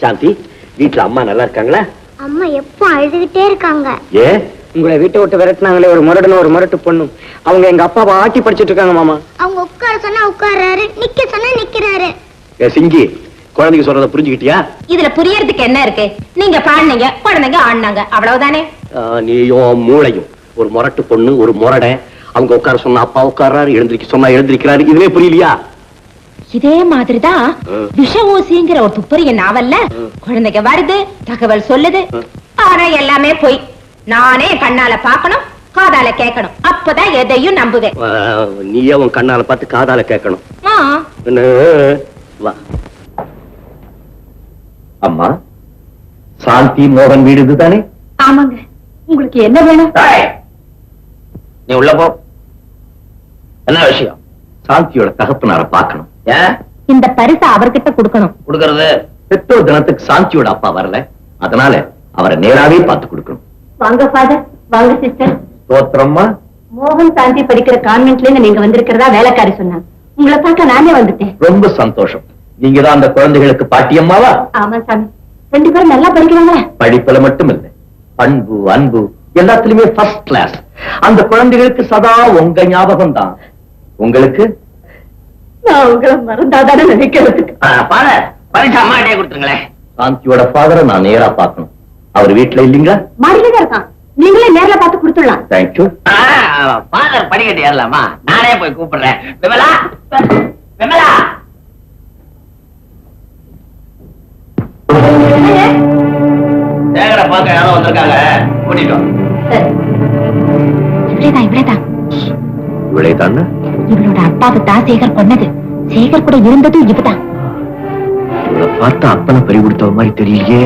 சாந்தி, வீட்டுல அம்மா நல்லா இருக்காங்களா? அம்மா எப்போ அழுதுகிட்டே இருக்காங்க. ஏ, உங்களை வீட்டை விட்டு விரட்டினாங்களே ஒரு முரட்டு பொண்ணு, அவங்க எங்க அப்பாவை ஆட்டி படிச்சிட்டு இருக்காங்க மாமா. அவங்க உட்கார சொன்னா உட்கார்றாரு, நிக்க சொன்னா நிக்கிறாரு. ஏ சிங்கி, குழந்தைக்கு சொல்றத புரிஞ்சுக்கிட்டியா? இதுல புரியறதுக்கு என்ன இருக்கு? நீங்க பாடுனீங்க, குழந்தைங்க ஆடினாங்க, அவ்வளவுதானே. நீயும் மூளையும் ஒரு முரட்டு பொண்ணு, ஒரு முரட. அவங்க உட்கார சொன்னா அப்பா உட்கார்றாரு, எழுந்திருக்க சொன்னா எழுந்திருக்கிறாரு. இதுவே புரியலையா? இதே மாதிரிதான் விஷ ஊசிங்கிற ஒரு துப்பறிய நாவல்ல குழந்தைங்க வருது, தகவல் சொல்லுது. ஆனா எல்லாமே போய் நானே கண்ணால பாக்கணும், காதால கேட்கணும், அப்பதான் எதையும் நம்புவேன். நீயே உன் கண்ணால பார்த்து காதால கேட்கணும். வா அம்மா, சாந்தி மோகன் வீடு இதுதானே? ஆமாங்க. உங்களுக்கு என்ன வேணும்? நீ உள்ள போ. என்ன விஷயம்? சாந்தியோட தகப்பனார பார்க்கணும். இந்த பரிசை அவர்கிட்ட கொடுக்கணும். கொடுக்கறது பெற்றோர் தினத்துக்கு சாந்தியோட அப்பா வரல, அதனால அவரை நேராவே பார்த்து கொடுக்கணும். வாங்க ஃபாதர், வாங்க சிஸ்டர். ஸ்தோத்திரம்மா. மோகன் சாந்தி படிக்கிற கான்வென்ட்ல இருந்து நீங்க வந்திருக்கிறதா வேலைக்காரி சொன்னாங்க. உங்களை பார்க்க நானே வந்துட்டேன். ரொம்ப சந்தோஷம். நீங்க தான் அந்த குழந்தைகளுக்கு பாட்டியம்மாவா? ஆமா சாமி, 2 பேரும் நல்லா படிக்கிறாங்களா? படிப்புல மட்டும் இல்ல, பண்பு அன்பு எல்லாத்துலயுமே ஃபர்ஸ்ட் கிளாஸ். அந்த குழந்தைகளுக்கு சதா உங்க ஞாபகம் தான். உங்களுக்கு? நான் உங்களை மறந்தாதானே நினைக்கிறதுக்கு. பரிசு அம்மாட்டே கொடுத்துருங்களேன். சாந்தியோட ஃபாதரை நான் நேரா பார்க்கணும். அவர் வீட்டுல இல்லீங்களா? மாடியில இருக்கான். நீங்களே நேர்ல பார்த்து கொடுத்துடலாம். தேங்க்யூ. ஃபாதர் படிக்கட்டு ஏறலாமா? நானே போய் கூப்பிடுறேன். விமலா, விமலா. சேகர பார்க்க யாரோ வந்திருக்காங்க, கூட்டிட்டோம். இவளேதான் இவளேதான். இவளோட அப்பாவை தான் சேகர் கொன்னது. சேகர் கூட இருந்ததும் இவதான். இவளை பார்த்தா அப்பனை பறி கொடுத்த மாதிரி தெரியலையே.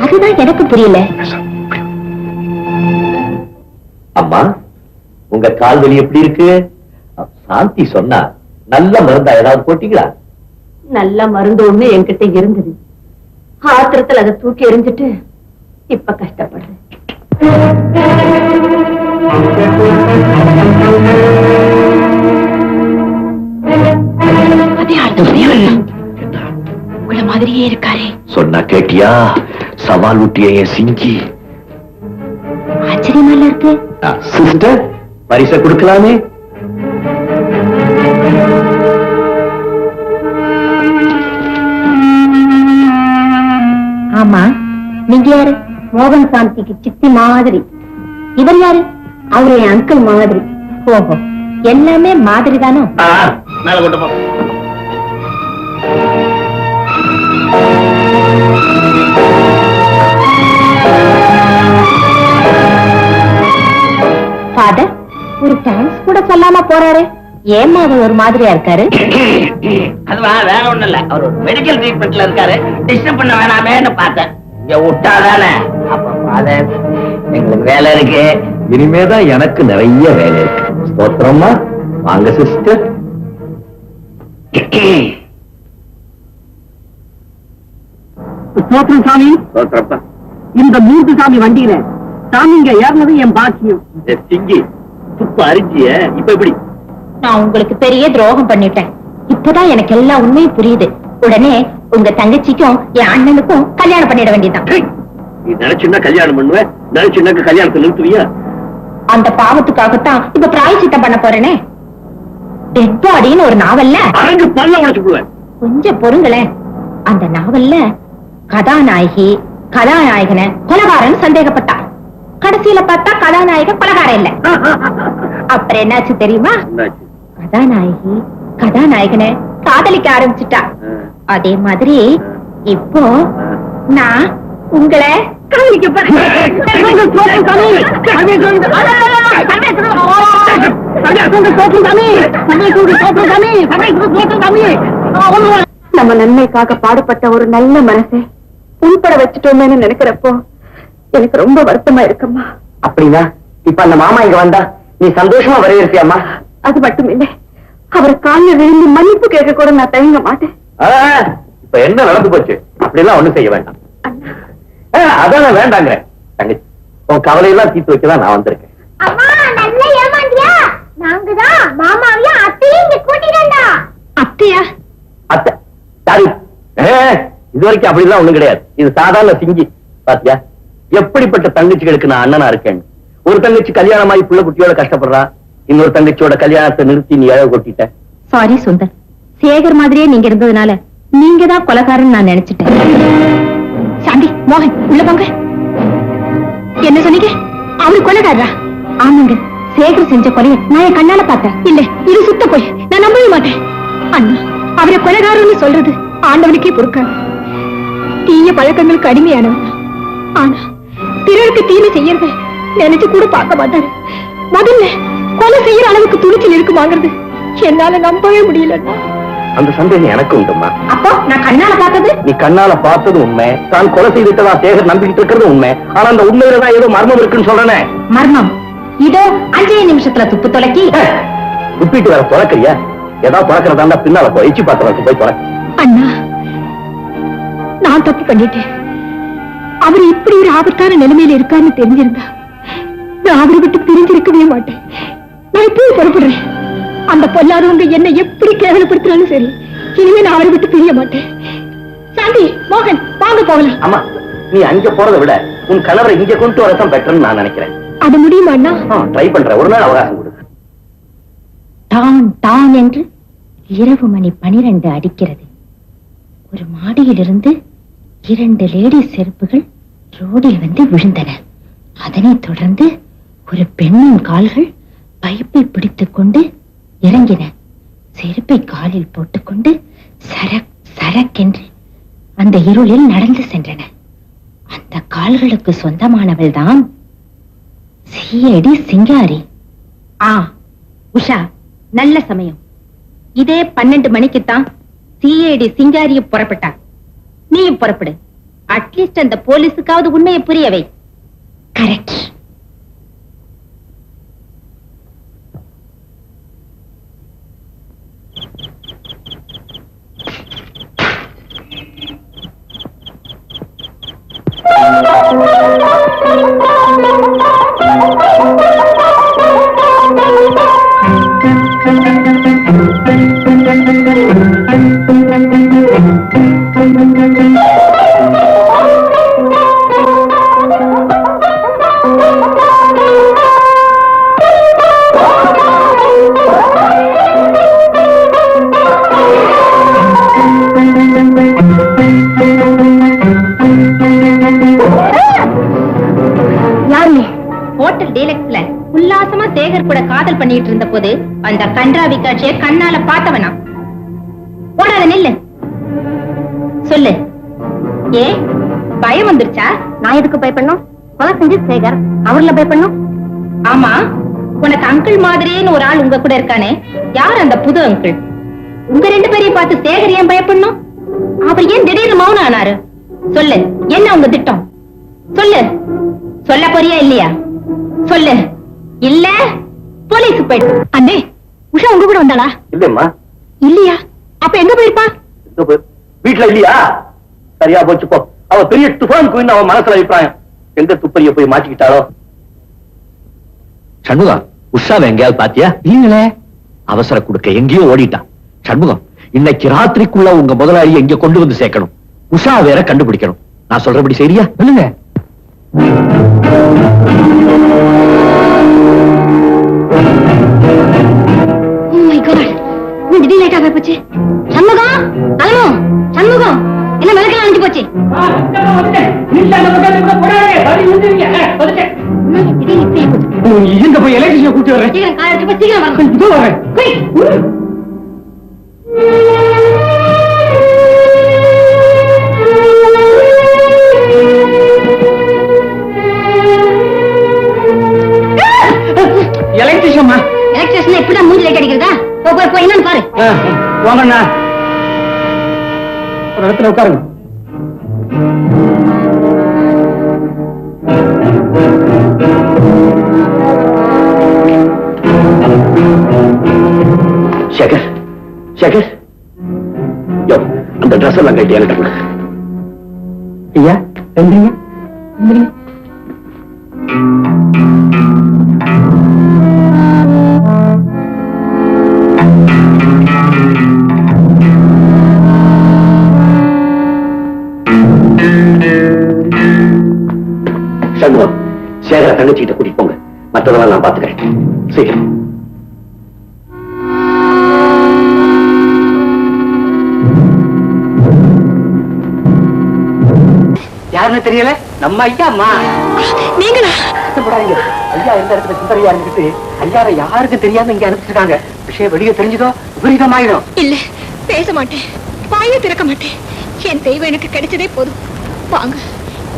அதுதான் எனக்கு புரியல. அம்மா, உங்க கால்வலி எப்படி இருக்கு? சாந்தி சொன்னா நல்ல மருந்தா ஏதாவது போட்டீங்களா? நல்ல மருந்து ஒண்ணு என்கிட்ட இருந்தது. ஆத்திரத்துல அதை தூக்கி எறிஞ்சிட்டு இப்ப கஷ்டப்படுறேன். உங்கள மாதிரியே இருக்காரே. சொன்னா கேட்டியா? சவால் ஊட்டிய சிங்கி. ஆச்சரியமா இருக்கு. சிஸ்டர், பரிசை கொடுக்கலாமே. ஆமா, நீங்க யாரு? மோகன் சாந்திக்கு சித்தி மாதிரி. இவர் யாரு? அவரு என் அங்கிள் மாதிரி. ஓஹோ, எல்லாமே மாதிரி தானோ? மேல கொண்டு போ. ஃபாதர், ஒரு தேங்க்ஸ் கூட சொல்லாம போறாரு. ஏமா அவர் ஒரு மாதிரியா இருக்காரு? அதுவா வேற ஒண்ணு இல்ல, அவர் ஒரு மெடிக்கல் ட்ரீட்மெண்ட்ல இருக்காரு. டிஸ்டர்ப் பண்ண வேணாமேன்னு பார்த்தேன். இங்க விட்டாதானே. அப்ப ஃபாதர், எங்களுக்கு வேலை இருக்கு. இனிமேதான் எனக்கு நிறைய வேலை இருக்கு. ஸ்தோத்திரம்மா. வாங்க சிஸ்டர். ஸ்தோத்திரம் சாமி. ஸ்தோத்திரப்பா. இந்த மூர்த்தி சாமி வண்டியில சாமிங்க ஏறினது என் பாக்கியம். சிங்கி, துப்பு அரிஞ்சிய இப்ப எப்படி? நான் உங்களுக்கு பெரிய துரோகம் பண்ணிட்டேன். இப்பதான் எனக்கு எல்லா உண்மையும் புரியுது. உடனே உங்க தங்கச்சிக்கும் என் அண்ணனுக்கும் கல்யாணம் பண்ணிட வேண்டியதான். நீ நினைச்சுன்னா கல்யாணம் பண்ணுவேன், நினைச்சுன்னா கல்யாணத்தை நிறுத்துவியா? அந்த பாவத்துக்காகத்தான் இப்ப பிராயச்சித்தம் பண்ண போறேனே. டெட் பாடின்னு ஒரு நாவல்ல அரங்கு பல்ல உடைச்சுடுவேன். கொஞ்சம் பொறுங்களேன். அந்த நாவல்ல கதாநாயகி கதாநாயகனை கொலகாரன் சந்தேகப்பட்டா. கடைசியில பார்த்தா கதாநாயகன் கொலகாரம் இல்ல. அப்புறம் என்னாச்சு தெரியுமா? கதாநாயகி கதாநாயகனை காதலிக்க ஆரம்பிச்சுட்டா. அதே மாதிரி இப்போ நான் உங்களை காதலிக்க போறேன். நம்ம நன்மைக்காக பாடுபட்ட ஒரு நல்ல மனசை உள்பட வச்சுட்டோமேன்னு நினைக்கிறப்போ எனக்கு ரொம்ப வருத்தமா இருக்குமா. அப்படின்னா இப்ப அந்த மாமா இங்க வந்தா நீ சந்தோஷமா வரவேற்பியாமா? அது மட்டும் இல்லை, அவர் காலில் விழுந்து மன்னிப்பு கேட்க கூட நான் தயங்க மாட்டேன். இப்ப என்ன நடந்து போச்சு? அப்படி எல்லாம் ஒண்ணும் செய்ய வேண்டாம். அதான் வேண்டாங்க. தங்கச்சி, உன் கவலையெல்லாம் தீர்த்து வைக்கதான் நான் வந்திருக்கேன். அம்மா, நல்ல ஏமாந்தியா? நாங்கதான் மாமாவையும் அத்தையும் இங்க கூட்டிட்டு வந்தோம். அத்தையா? அத்தை யாரு? இது வரைக்கும் அப்படிலாம் ஒண்ணும் கிடையாது. இது சாதாரண சிங்கி. பாத்தியா எப்படிப்பட்ட தங்கச்சிகளுக்கு நான் அண்ணனா இருக்கேன். ஒரு தங்கச்சி கல்யாணமாயி புள்ள குட்டியோட கஷ்டப்படுறா, இன்னொரு தங்கச்சியோட கல்யாணத்தை நிறுத்தி நீ அழகு கொட்டிட்ட. சாரி சுந்தர், சேகர் மாதிரியே நீங்க இருந்ததுனால நீங்க தான் கொலைகாரன் நான் நினைச்சிட்டேன். சாந்தி, மோகன் உள்ள போங்க. என்ன சொன்னீங்க? அவரு கொலைகாரரா? ஆமாங்க, சேகர் செஞ்ச கொலையை நான் என் கண்ணால பார்த்தேன். இல்ல, இது சுத்த போய் நான் நம்பவே மாட்டேன். அண்ணா, அவரை கொலைகாரன்னு சொல்றது ஆண்டவனுக்கே பொறுக்காது. தீய பழக்கங்களுக்கு அடிமையானவன். ஆனா பிறருக்கு தீமை செய்யறத நினைச்சு கூட பார்க்க மாட்டாரு. முதல்ல கொலை செய்யற அளவுக்கு துணிச்சல் இருக்குமாங்கிறது என்னால நம்பவே முடியல. அந்த சந்தேகம் எனக்கு உண்டுமா. அப்போ நான் கண்ணால பார்த்தது? நீ கண்ணால பார்த்தது உண்மை, தான் கொலை செய்துட்டதா சேகர் நம்பிக்கிட்டு இருக்கிறது உண்மை. ஆனா அந்த உண்மையில தான் ஏதோ மர்மம் இருக்குன்னு சொல்றேனே. மர்மம் இதோ 5 நிமிஷத்துல துப்பு தொலைக்கி துப்பிட்டு வேற தொலைக்கிறியா? ஏதாவது தொலைக்கிறதா இருந்தா பின்னால போய் எச்சி பாத்திரம் போய் தொலை. அண்ணா, நான் தப்பு பண்ணிட்டேன். அவர் இப்படி ஒரு ஆபத்தான நிலைமையில இருக்காருன்னு தெரிஞ்சிருந்தா நான் அவரை விட்டு பிரிஞ்சிருக்கவே மாட்டேன். நான் இப்பவே புறப்படுறேன். அந்த பொல்லாதவங்க என்ன எப்படி கேவலப்படுத்தினாலும் சரி, இனிமே நான் அவரை விட்டு பிரிய மாட்டேன். சாந்தி, மோகன் வாங்க போகலாம். அம்மா, நீ அங்க போறதை விட உன் கணவரை இங்க கொண்டு வரதான் பெட்டர்னு நான் நினைக்கிறேன். அது முடியுமா அண்ணா? ட்ரை பண்றேன், ஒரு நாள் அவகாசம் கொடு. டான் டான் என்று இரவு மணி 12 அடிக்கிறது. ஒரு மாடியிலிருந்து 2 லேடிஸ் செருப்புகள் ரோடில் வந்து விழுந்தன. அதனைத் தொடர்ந்து ஒரு பெண்ணின் கால்கள் பைப்பை பிடித்துக் கொண்டு இறங்கின. செருப்பை காலில் போட்டுக்கொண்டு சரக் சரக் என்று அந்த இருளில் நடந்து சென்றன. அந்த கால்களுக்கு சொந்தமானவள் தான் சிஐடி சிங்காரி. உஷா, நல்ல சமயம். இதே 12 மணிக்குத்தான் சிஐடி சிங்காரிய புறப்பட்டா. நீயும் புறப்படு. அட்லீஸ்ட் அந்த போலீஸுக்காவது உண்மையை புரியவை. கரெக்ட். ஹோட்டல் டீலக்ஸ்ல உல்லாசமா சேகர் கூட காதல் பண்ணிட்டு இருந்த போது அந்த கன்றாவி காட்சியை கண்ணால பார்த்தவனா? போடாத நில்லு. சொல்லு, ஏ பயம் வந்துருச்சா? நான் எதுக்கு பயப்படணும்? கொலை செஞ்சு சேகர், அவர்ல பயப்படணும்? ஆமா, உனக்கு அங்கிள் மாதிரியே ஒரு ஆள் உங்க கூட இருக்கானே, யார் அந்த புது அங்கிள்? உங்க 2 பேரையும் பார்த்து சேகர் ஏன் பயப்படணும்? அவர் ஏன் திடீர்னு மௌனம் ஆனாரு? சொல்லு, என்ன உங்க திட்டம்? சொல்லு. சொல்ல போறியா இல்லையா? சொல்லு. இல்ல போலீஸ் போயிட்டு. அண்ணே, உஷா உங்க கூட வந்தாளா? இல்லம்மா. இல்லையா? அப்ப எங்க போயிருப்பா? வீட்டுல இல்லையா? சரியா போச்சு போ. அவ பெரிய துஃபான் குயின் அவன் மனசுல அபிப்பிராயம். எங்க துப்பறிய போய் மாட்டிக்கிட்டாளோ? சண்முகம், உஷாவை எங்கேயாவது பாத்தியா? இல்லங்களே. அவசர கொடுக்க எங்கேயோ ஓடிட்டான். சண்முகம், இன்னைக்கு ராத்திரிக்குள்ள உங்க முதலாளியை இங்க கொண்டு வந்து சேர்க்கணும். உஷா வேற கண்டுபிடிக்கணும். நான் சொல்றபடி சரியா? சொல்லுங்க. சண்முகம், சண்முகம், என்ன விளக்கெல்லாம் அணிஞ்சு போச்சு? எங்க போய் எலக்ட்ரிஷியனை கூட்டி வரேன். சீக்கிரம் கார் எடுத்து போ, சீக்கிரம் வாங்க. எலக்ட்ரிஷியன் எலக்ட்ரிஷியன் எப்படிதான் மூஞ்சி லைட் அடிக்கிறதா? போய் என்னன்னு பாரு. வாங்கண்ணா, ஒரு இடத்துல உட்காருங்க. சேகர், சேகர், யோ அந்த ட்ரெஸ் எல்லாம் கட்டி எனக்கு. ஐயா, எந்திரிங்க. சண்முகம், சேகர தங்கச்சிக்கிட்ட கூட்டிட்டு போங்க. மற்றதெல்லாம் நான் பாத்துக்கிறேன். சீக்கிரம். யாருன்னு தெரியல, நம்ம ஐயா அம்மா. நீங்களா? ஐயா எந்த இடத்துல சுந்தரியா இருந்துட்டு ஐயாவை யாருக்கும் தெரியாம இங்க அனுப்பிச்சிருக்காங்க. விஷயம் வெளியே தெரிஞ்சதோ விபரீதமாயிடும். இல்ல, பேச மாட்டேன், வாயை திறக்க மாட்டேன். என் தெய்வம் எனக்கு கிடைச்சதே போதும். வாங்க,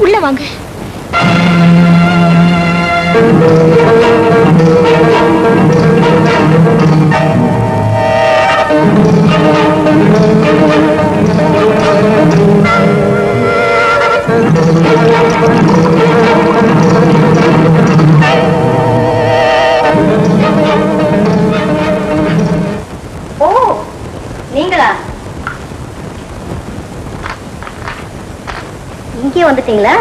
உள்ள வாங்க. ஓ, நீங்களா? இங்கே வந்துட்டீங்களா?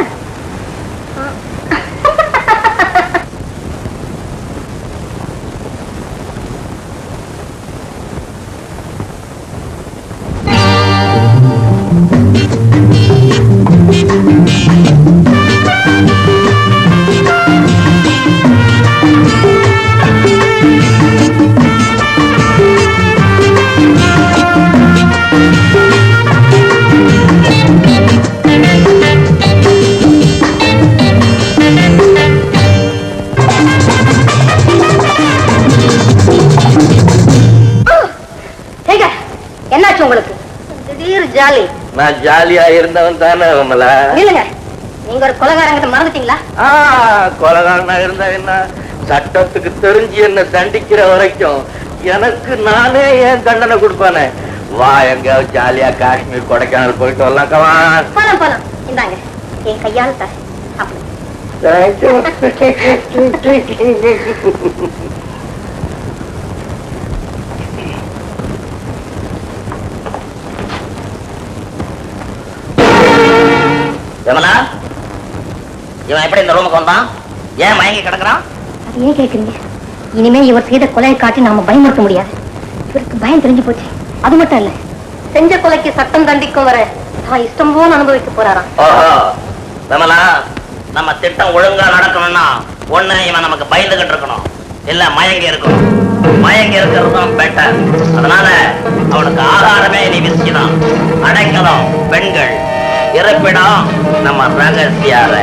என்னாச்சு உங்களுக்கு? திடீர் ஜாலி. நான் ஜாலியா இருந்தவன் தானே விமலா. இல்லங்க, நீங்க ஒரு கொலைகாரங்க மறந்துட்டீங்களா? கொலைகாரனா இருந்தா என்ன, சட்டத்துக்கு தெரிஞ்சு என்ன தண்டிக்கிற வரைக்கும் எனக்கு நானே ஏன் தண்டனை கொடுப்பானே. வா, எங்கயாவது ஜாலியா காஷ்மீர் கொடைக்கானல் போயிட்டு வரலாம். கவான் பழம் பழம் இந்தாங்க, என் கையால் தர. விமலா, இவன் எப்படி இந்த ரூமுக்கு வந்தான்? ஏன் மயங்கி கிடக்குறான்? அது ஏன் கேக்குறீங்க? இனிமே இவர் செய்த கொலையை காட்டி நாம பயமுறுத்த முடியாது. இவருக்கு பயம் தெரிஞ்சு போச்சு. அது மட்டும் இல்ல, செஞ்ச கொலைக்கு சட்டம் தண்டிக்கும் வர தான் இஷ்டம் போல அனுபவிக்க போறாராம். ஓஹோ, விமலா, நம்ம திட்டம் ஒழுங்கா நடக்கணும்னா ஒண்ணு இவன் நமக்கு பயந்துகிட்டு இருக்கணும், இல்ல மயங்கி இருக்கணும். மயங்கி இருக்கிறது தான் பெட்டர். அதனால அவனுக்கு ஆகாரமே நீ விசிதான், அடைக்கலம் பெண்கள், இருப்பிடம் நம்ம ரகசியார.